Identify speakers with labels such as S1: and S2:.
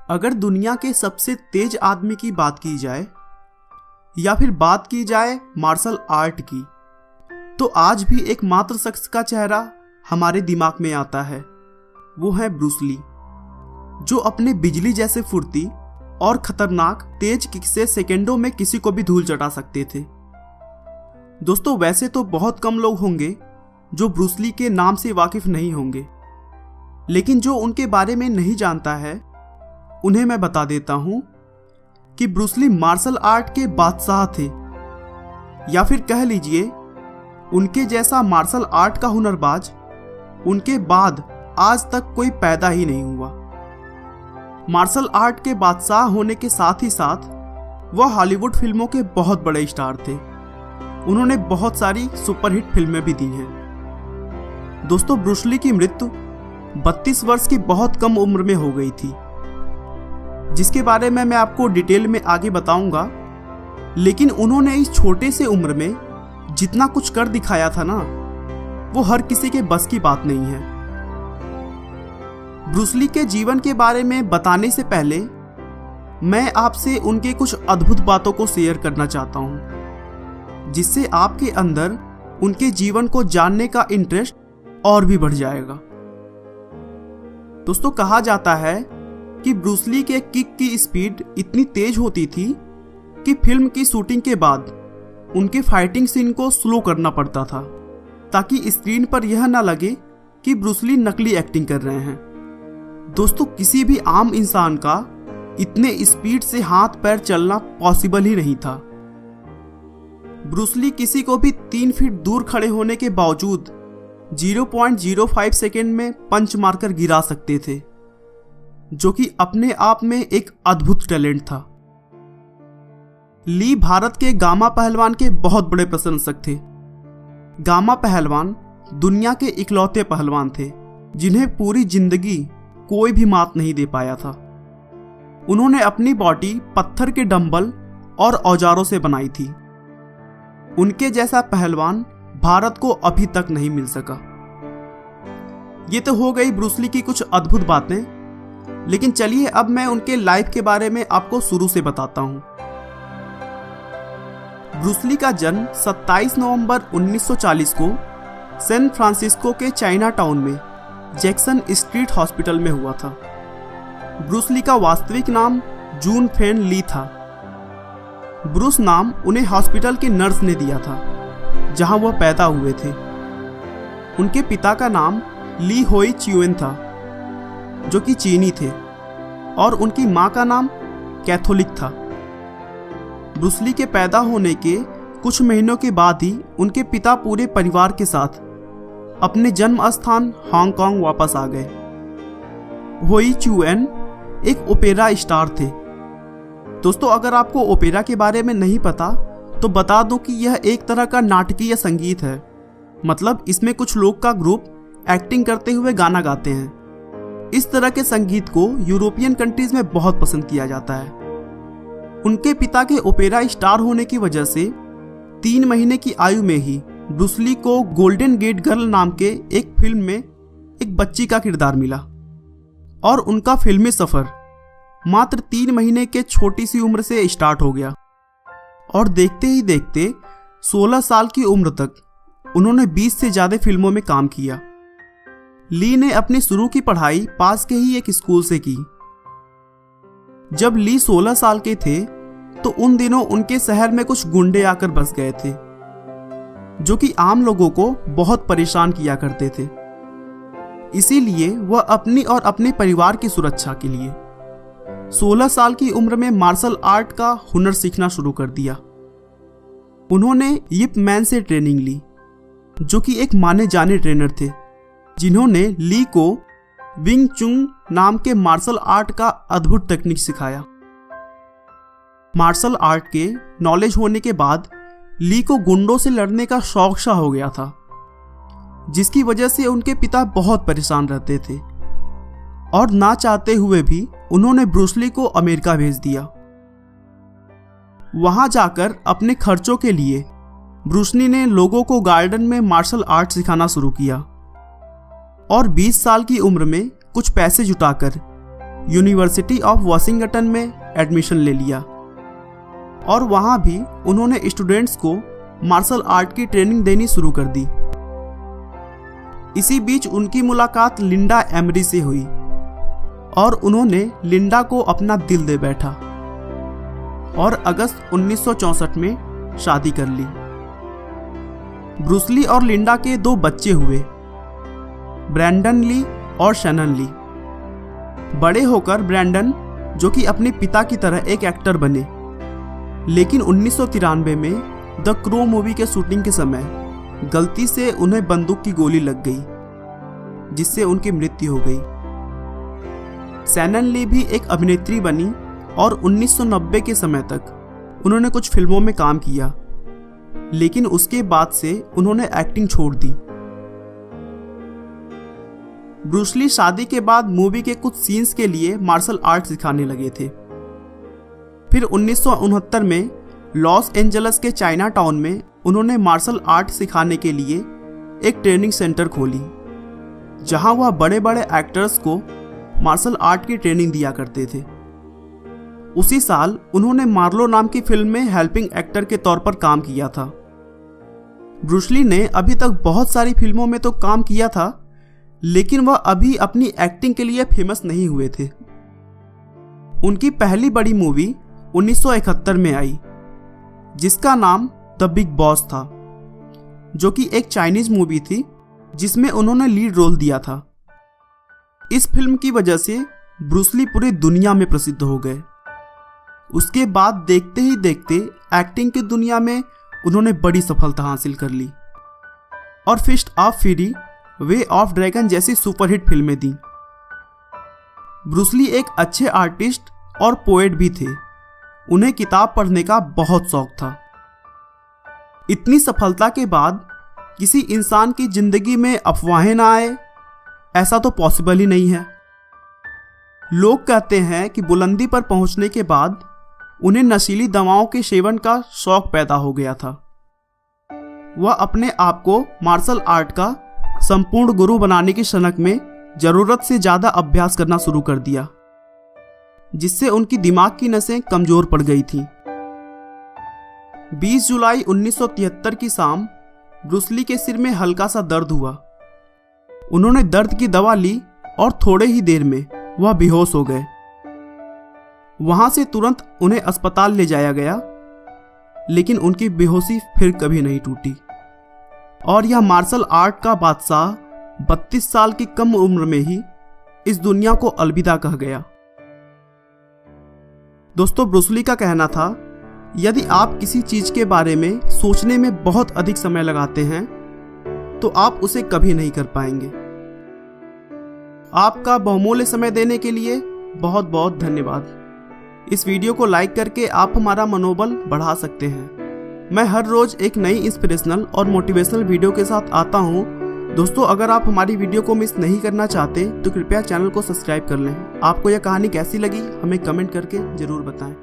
S1: अगर दुनिया के सबसे तेज आदमी की बात की जाए या फिर बात की जाए मार्शल आर्ट की, तो आज भी एकमात्र शख्स का चेहरा हमारे दिमाग में आता है। वो है ब्रूस ली, जो अपने बिजली जैसे फुर्ती और खतरनाक तेज किक से सेकेंडों में किसी को भी धूल चटा सकते थे। दोस्तों, वैसे तो बहुत कम लोग होंगे जो ब्रूस ली के नाम से वाकिफ नहीं होंगे, लेकिन जो उनके बारे में नहीं जानता है उन्हें मैं बता देता हूं कि ब्रूस ली मार्शल आर्ट के बादशाह थे, या फिर कह लीजिए उनके जैसा मार्शल आर्ट का हुनरबाज उनके बाद आज तक कोई पैदा ही नहीं हुआ। मार्शल आर्ट के बादशाह होने के साथ ही साथ वह हॉलीवुड फिल्मों के बहुत बड़े स्टार थे। उन्होंने बहुत सारी सुपरहिट फिल्में भी दी हैं। दोस्तों, ब्रूस ली की मृत्यु 32 वर्ष की बहुत कम उम्र में हो गई थी, जिसके बारे में मैं आपको डिटेल में आगे बताऊंगा। लेकिन उन्होंने इस छोटे से उम्र में जितना कुछ कर दिखाया था ना, वो हर किसी के बस की बात नहीं है। ब्रूस ली के जीवन के बारे में बताने से पहले मैं आपसे उनके कुछ अद्भुत बातों को शेयर करना चाहता हूं, जिससे आपके अंदर उनके जीवन को जानने का इंटरेस्ट और भी बढ़ जाएगा। दोस्तों, कहा जाता है कि ब्रूस ली के किक की स्पीड इतनी तेज होती थी कि फिल्म की शूटिंग के बाद उनके फाइटिंग सीन को स्लो करना पड़ता था, ताकि स्क्रीन पर यह ना लगे कि ब्रूस ली नकली एक्टिंग कर रहे हैं। दोस्तों, किसी भी आम इंसान का इतने स्पीड से हाथ पैर चलना पॉसिबल ही नहीं था। ब्रूस ली किसी को भी 3 फीट दूर खड़े होने के बावजूद 0.05 सेकेंड में पंच मारकर गिरा सकते थे, जो कि अपने आप में एक अद्भुत टैलेंट था। ली भारत के गामा पहलवान के बहुत बड़े प्रशंसक थे। गामा पहलवान दुनिया के इकलौते पहलवान थे जिन्हें पूरी जिंदगी कोई भी मात नहीं दे पाया था। उन्होंने अपनी बॉडी पत्थर के डंबल और औजारों से बनाई थी। उनके जैसा पहलवान भारत को अभी तक नहीं मिल सका। ये तो हो गई ब्रूस ली की कुछ अद्भुत बातें, लेकिन चलिए अब मैं उनके लाइफ के बारे में आपको शुरू से बताता हूं। ब्रूस ली का जन्म 27 नवंबर 1940 को सैन फ्रांसिस्को के चाइना टाउन में जैक्सन स्ट्रीट हॉस्पिटल में हुआ था। ब्रूस ली का वास्तविक नाम जून फेन ली था। ब्रूस नाम उन्हें हॉस्पिटल की नर्स ने दिया था जहां वह पैदा हुए थे। उनके पिता का नाम ली होई च्युएन था, जो कि चीनी थे, और उनकी मां का नाम कैथोलिक था। ब्रूस ली के पैदा होने के कुछ महीनों के बाद ही उनके पिता पूरे परिवार के साथ अपने जन्म स्थान हांगकांग वापस आ गए। होई च्युएन एक ओपेरा स्टार थे। दोस्तों, अगर आपको ओपेरा के बारे में नहीं पता तो बता दूं कि यह एक तरह का नाटकीय संगीत है। मतलब इसमें कुछ लोग का ग्रुप एक्टिंग करते हुए गाना गाते हैं। इस तरह के संगीत को यूरोपियन कंट्रीज में बहुत पसंद किया जाता है। उनके पिता के ओपेरा स्टार होने की वजह से 3 महीने की आयु में ही ब्रूस ली को गोल्डन गेट गर्ल नाम के एक फिल्म में एक बच्ची का किरदार मिला, और उनका फिल्मी सफर मात्र 3 महीने के छोटी सी उम्र से स्टार्ट हो गया। और देखते ही देखते 16 साल की उम्र तक उन्होंने 20 से ज्यादा फिल्मों में काम किया। ली ने अपनी शुरू की पढ़ाई पास के ही एक स्कूल से की। जब ली 16 साल के थे तो उन दिनों उनके शहर में कुछ गुंडे आकर बस गए थे, जो कि आम लोगों को बहुत परेशान किया करते थे। इसीलिए वह अपनी और अपने परिवार की सुरक्षा के लिए 16 साल की उम्र में मार्शल आर्ट का हुनर सीखना शुरू कर दिया। उन्होंने यिप मैन से ट्रेनिंग ली, जो कि एक माने जाने ट्रेनर थे, जिन्होंने ली को विंग चुन नाम के मार्शल आर्ट का अद्भुत टेक्निक सिखाया। मार्शल आर्ट के नॉलेज होने के बाद ली को गुंडों से लड़ने का शौक सा हो गया था, जिसकी वजह से उनके पिता बहुत परेशान रहते थे, और ना चाहते हुए भी उन्होंने ब्रूस ली को अमेरिका भेज दिया। वहां जाकर अपने खर्चों के लिए ब्रूस ली ने लोगों को गार्डन में मार्शल आर्ट सिखाना शुरू किया, और 20 साल की उम्र में कुछ पैसे जुटाकर यूनिवर्सिटी ऑफ वाशिंगटन में एडमिशन ले लिया और वहां भी उन्होंने स्टूडेंट्स को मार्शल आर्ट की ट्रेनिंग देनी शुरू कर दी। इसी बीच उनकी मुलाकात लिंडा एमरी से हुई और उन्होंने लिंडा को अपना दिल दे बैठा और अगस्त 1964 में शादी कर ली। ब्रूस ली और लिंडा के 2 बच्चे हुए, ब्रैंडन ली और शैनन ली। बड़े होकर ब्रैंडन, जो कि अपने पिता की तरह एक एक्टर बने, लेकिन 1993 में द क्रो मूवी के शूटिंग के समय गलती से उन्हें बंदूक की गोली लग गई, जिससे उनकी मृत्यु हो गई। शैनन ली भी एक अभिनेत्री बनी और 1990 के समय तक उन्होंने कुछ फिल्मों में काम किया, लेकिन उसके बाद से उन्होंने एक्टिंग छोड़ दी। ब्रूस ली शादी के बाद मूवी के कुछ सीन्स के लिए मार्शल आर्ट सिखाने लगे थे। फिर 1969 में लॉस एंजल्स के चाइना टाउन में उन्होंने मार्शल आर्ट सिखाने के लिए एक ट्रेनिंग सेंटर खोली, जहां वह बड़े बड़े एक्टर्स को मार्शल आर्ट की ट्रेनिंग दिया करते थे। उसी साल उन्होंने मार्लो नाम की फिल्म में हेल्पिंग एक्टर के तौर पर काम किया था। ब्रूस ली ने अभी तक बहुत सारी फिल्मों में तो काम किया था, लेकिन वह अभी अपनी एक्टिंग के लिए फेमस नहीं हुए थे। उनकी पहली बड़ी मूवी 1971 में आई, जिसका नाम द बिग बॉस था, जो कि एक चाइनीज मूवी थी जिसमें उन्होंने लीड रोल दिया था। इस फिल्म की वजह से ब्रूस ली पूरी दुनिया में प्रसिद्ध हो गए। उसके बाद देखते ही देखते एक्टिंग की दुनिया में उन्होंने बड़ी सफलता हासिल कर ली और fist of fury, way of dragon जैसी सुपरहिट फिल्में दी। ब्रूस ली एक अच्छे आर्टिस्ट और पोएट भी थे। उन्हें किताब पढ़ने का बहुत शौक था। इतनी सफलता के बाद किसी इंसान की जिंदगी में अफवाहें ना आए, ऐसा तो पॉसिबल ही नहीं है। लोग कहते हैं कि बुलंदी पर पहुंचने के बाद उन्हें नशीली दवाओं के सेवन का शौक पैदा हो गया था। वह अपने आप को मार्शल आर्ट का संपूर्ण गुरु बनाने की सनक में जरूरत से ज्यादा अभ्यास करना शुरू कर दिया, जिससे उनकी दिमाग की नसें कमजोर पड़ गई थीं। 20 जुलाई 1973 की शाम ब्रूस ली के सिर में हल्का सा दर्द हुआ। उन्होंने दर्द की दवा ली और थोड़े ही देर में वह बेहोश हो गए। वहां से तुरंत उन्हें अस्पताल ले जाया गया, लेकिन उनकी बेहोशी फिर कभी नहीं टूटी और यह मार्शल आर्ट का बादशाह 32 साल की कम उम्र में ही इस दुनिया को अलविदा कह गया। दोस्तों, ब्रूस ली का कहना था, यदि आप किसी चीज के बारे में सोचने में बहुत अधिक समय लगाते हैं तो आप उसे कभी नहीं कर पाएंगे। आपका बहुमूल्य समय देने के लिए बहुत बहुत धन्यवाद। इस वीडियो को लाइक करके आप हमारा मनोबल बढ़ा सकते हैं। मैं हर रोज एक नई इंस्पिरेशनल और मोटिवेशनल वीडियो के साथ आता हूं। दोस्तों, अगर आप हमारी वीडियो को मिस नहीं करना चाहते तो कृपया चैनल को सब्सक्राइब कर लें। आपको यह कहानी कैसी लगी हमें कमेंट करके जरूर बताएं।